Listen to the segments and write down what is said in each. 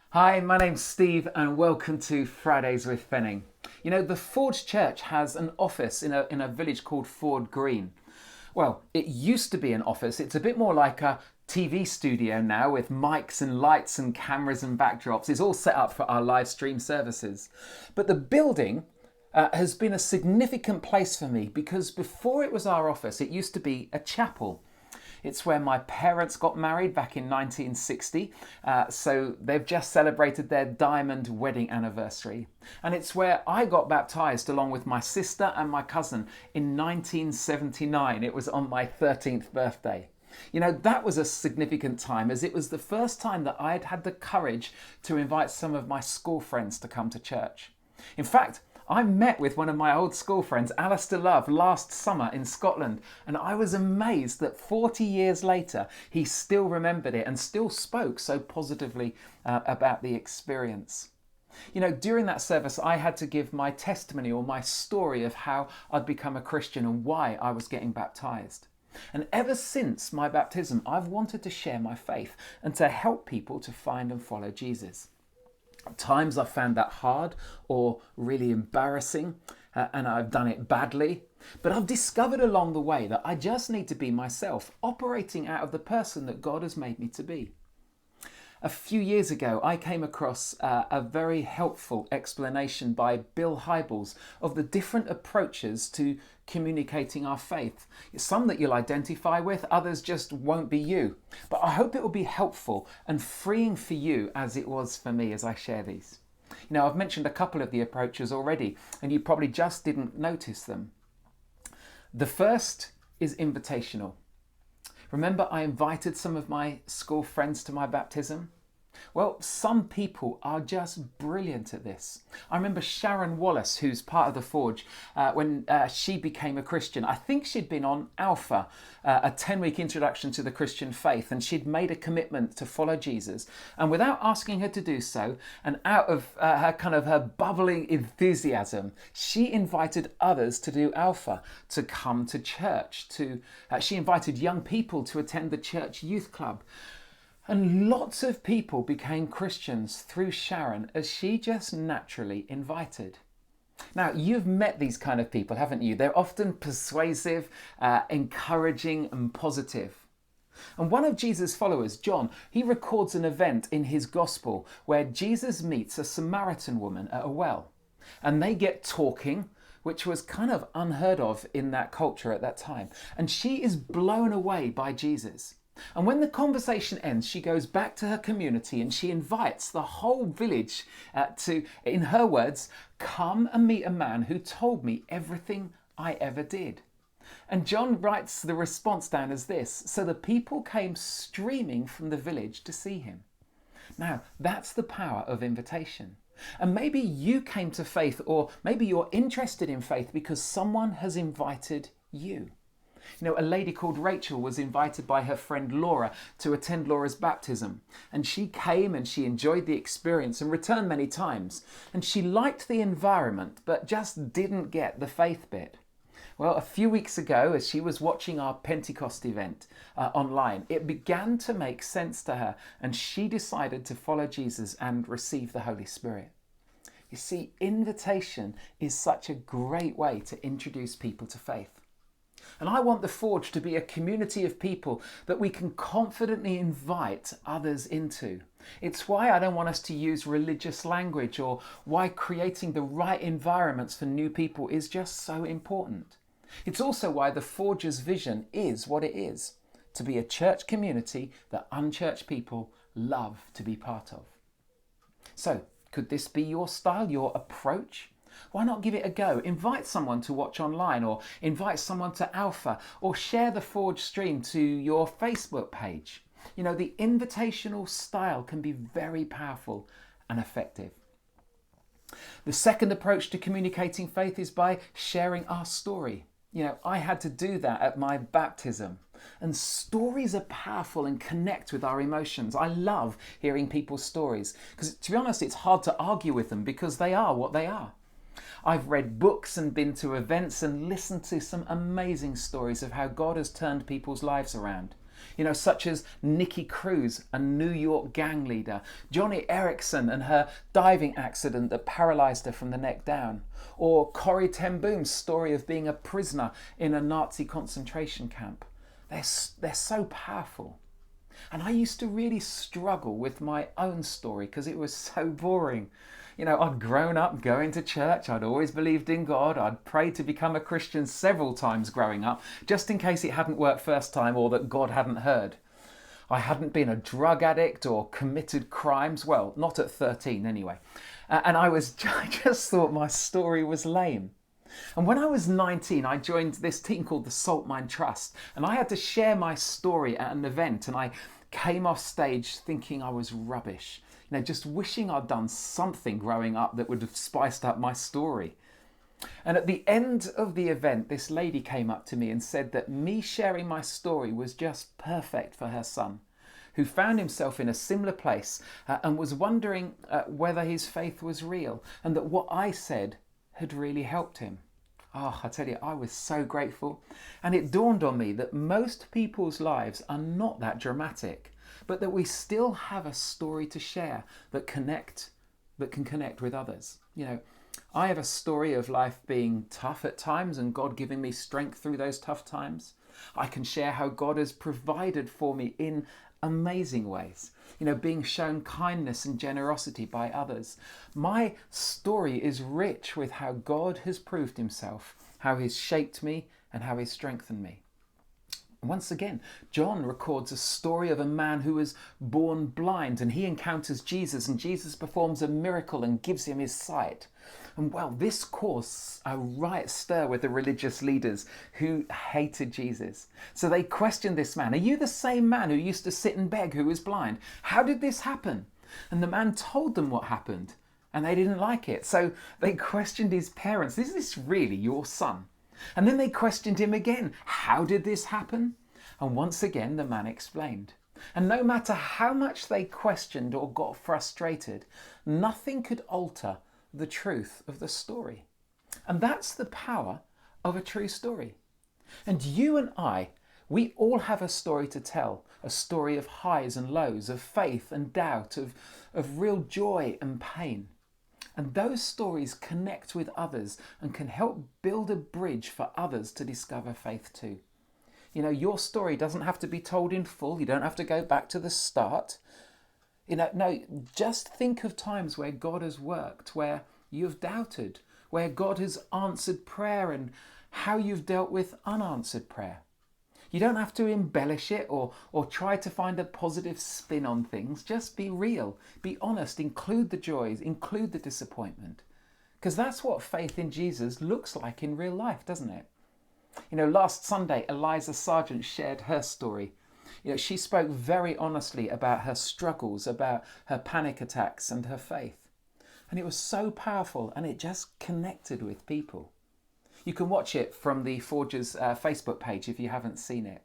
Hi, my name's Steve and welcome to Fridays with Fenning. You know, the Forge Church has an office in a village called Ford Green. Well, it used to be an office. It's a bit more like a TV studio now with mics and lights and cameras and backdrops. It's all set up for our live stream services. But the building has been a significant place for me because before it was our office, it used to be a chapel. It's where my parents got married back in 1960, so they've just celebrated their diamond wedding anniversary. And it's where I got baptised along with my sister and my cousin in 1979. It was on my 13th birthday. You know, that was a significant time as it was the first time that I had had the courage to invite some of my school friends to come to church. In fact, I met with one of my old school friends, Alistair Love, last summer in Scotland, and I was amazed that 40 years later he still remembered it and still spoke so positively about the experience. You know, during that service I had to give my testimony or my story of how I'd become a Christian and why I was getting baptised. And ever since my baptism, I've wanted to share my faith and to help people to find and follow Jesus. At times I've found that hard or really embarrassing, and I've done it badly. But I've discovered along the way that I just need to be myself, operating out of the person that God has made me to be. A few years ago, I came across a very helpful explanation by Bill Hybels of the different approaches to communicating our faith. Some that you'll identify with, others just won't be you. But I hope it will be helpful and freeing for you as it was for me as I share these. You know, I've mentioned a couple of the approaches already, and you probably just didn't notice them. The first is invitational. Remember, I invited some of my school friends to my baptism? Well, some people are just brilliant at this. I remember Sharon Wallace, who's part of the Forge, when she became a Christian. I think she'd been on Alpha, a 10-week introduction to the Christian faith, and she'd made a commitment to follow Jesus. And without asking her to do so, and out of her bubbling enthusiasm, she invited others to do Alpha, to come to church. She invited young people to attend the church youth club. And lots of people became Christians through Sharon as she just naturally invited. Now, you've met these kind of people, haven't you? They're often persuasive, encouraging and positive. And one of Jesus' followers, John, he records an event in his gospel where Jesus meets a Samaritan woman at a well. And they get talking, which was kind of unheard of in that culture at that time. And she is blown away by Jesus. And when the conversation ends, she goes back to her community and she invites the whole village to, in her words, come and meet a man who told me everything I ever did. And John writes the response down as this: so the people came streaming from the village to see him. Now, that's the power of invitation. And maybe you came to faith, or maybe you're interested in faith because someone has invited you. You know, a lady called Rachel was invited by her friend Laura to attend Laura's baptism. And she came and she enjoyed the experience and returned many times. And she liked the environment, but just didn't get the faith bit. Well, a few weeks ago, as she was watching our Pentecost event online, it began to make sense to her, and she decided to follow Jesus and receive the Holy Spirit. You see, invitation is such a great way to introduce people to faith. And I want the Forge to be a community of people that we can confidently invite others into. It's why I don't want us to use religious language, or why creating the right environments for new people is just so important. It's also why the Forge's vision is what it is, to be a church community that unchurched people love to be part of. So, could this be your style, your approach? Why not give it a go? Invite someone to watch online, or invite someone to Alpha, or share the Forge stream to your Facebook page. You know, the invitational style can be very powerful and effective. The second approach to communicating faith is by sharing our story. You know, I had to do that at my baptism. And stories are powerful and connect with our emotions. I love hearing people's stories because, to be honest, it's hard to argue with them because they are what they are. I've read books and been to events and listened to some amazing stories of how God has turned people's lives around. Such as Nikki Cruz, a New York gang leader, Johnny Erickson and her diving accident that paralysed her from the neck down, or Corrie ten Boom's story of being a prisoner in a Nazi concentration camp. They're so powerful. And I used to really struggle with my own story because it was so boring. I'd grown up going to church, I'd always believed in God, I'd prayed to become a Christian several times growing up, just in case it hadn't worked first time or that God hadn't heard. I hadn't been a drug addict or committed crimes, well, not at 13 anyway. And I just thought my story was lame. And when I was 19, I joined this team called the Salt Mine Trust, and I had to share my story at an event, and I came off stage thinking I was rubbish, just wishing I'd done something growing up that would have spiced up my story. And at the end of the event, this lady came up to me and said that me sharing my story was just perfect for her son, who found himself in a similar place and was wondering whether his faith was real, and that what I said had really helped him. Oh, I tell you, I was so grateful. And it dawned on me that most people's lives are not that dramatic, but that we still have a story to share that can connect with others. I have a story of life being tough at times and God giving me strength through those tough times. I can share how God has provided for me in amazing ways, being shown kindness and generosity by others. My story is rich with how God has proved himself, how he's shaped me and how he's strengthened me. Once again, John records a story of a man who was born blind, and he encounters Jesus, and Jesus performs a miracle and gives him his sight. And this caused a right stir with the religious leaders who hated Jesus. So they questioned this man. Are you the same man who used to sit and beg who was blind? How did this happen? And the man told them what happened, and they didn't like it. So they questioned his parents. Is this really your son? And then they questioned him again. How did this happen? And once again, the man explained. And no matter how much they questioned or got frustrated, nothing could alter the truth of the story. And that's the power of a true story. And you and I, we all have a story to tell, a story of highs and lows, of faith and doubt, of real joy and pain. And those stories connect with others and can help build a bridge for others to discover faith too. Your story doesn't have to be told in full. You don't have to go back to the start. No, just think of times where God has worked, where you've doubted, where God has answered prayer and how you've dealt with unanswered prayer. You don't have to embellish it or try to find a positive spin on things. Just be real, be honest, include the joys, include the disappointment. Because that's what faith in Jesus looks like in real life, doesn't it? Last Sunday, Eliza Sargent shared her story. She spoke very honestly about her struggles, about her panic attacks and her faith. And it was so powerful and it just connected with people. You can watch it from the Forgers Facebook page if you haven't seen it.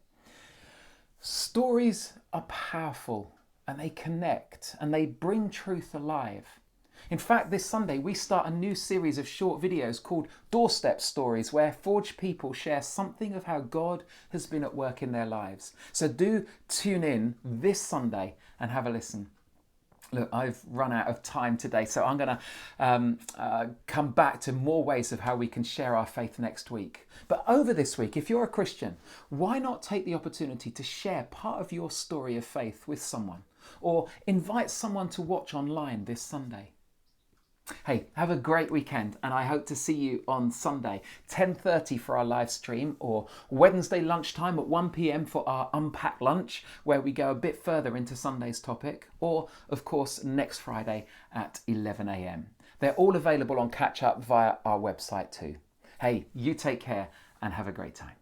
Stories are powerful and they connect and they bring truth alive. In fact, this Sunday we start a new series of short videos called Doorstep Stories, where Forge people share something of how God has been at work in their lives. So do tune in this Sunday and have a listen. Look, I've run out of time today, so I'm going to come back to more ways of how we can share our faith next week. But over this week, if you're a Christian, why not take the opportunity to share part of your story of faith with someone, or invite someone to watch online this Sunday? Hey, have a great weekend, and I hope to see you on Sunday, 10:30 for our live stream, or Wednesday lunchtime at 1 p.m. for our Unpack Lunch, where we go a bit further into Sunday's topic, or of course next Friday at 11 a.m. They're all available on Catch Up via our website too. Hey, you take care and have a great time.